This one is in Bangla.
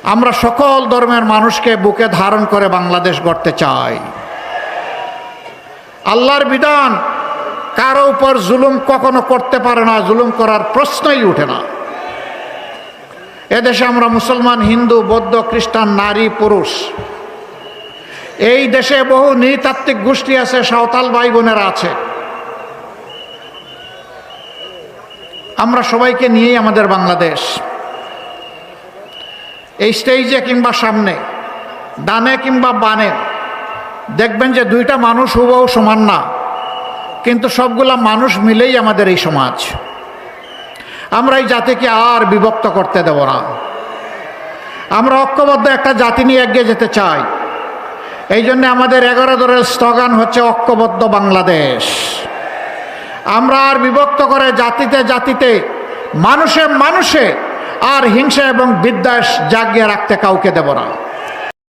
আমরা সকল ধর্মের মানুষকে বুকে ধারণ করে বাংলাদেশ গড়তে চাই। আল্লাহর বিধান কারো উপর জুলুম কখনো করতে পারে না, জুলুম করার প্রশ্নই উঠে না। এদেশে আমরা মুসলমান, হিন্দু, বৌদ্ধ, খ্রিস্টান, নারী, পুরুষ, এই দেশে বহু নৃতাত্ত্বিক গোষ্ঠী আছে, সাঁওতাল ভাই বোনেরা আছে। আমরা সবাইকে নিয়েই আমাদের বাংলাদেশ। এই স্টেজে কিংবা সামনে, ডানে কিংবা বানে, দেখবেন যে দুইটা মানুষ হুবহু সমান না, কিন্তু সবগুলা মানুষ মিলেই আমাদের এই সমাজ। আমরা এই জাতিকে আর বিভক্ত করতে দেব না। আমরা ঐক্যবদ্ধ একটা জাতি নিয়ে এগিয়ে যেতে চাই। এই জন্য আমাদের 11 দলের স্লোগান হচ্ছে ঐক্যবদ্ধ বাংলাদেশ। আমরা আর বিভক্ত করে জাতিতে জাতিতে, মানুষে মানুষে আর হিংসা এবং বিদ্বেষ জাগিয়ে রাখতে কাউকে দেব না।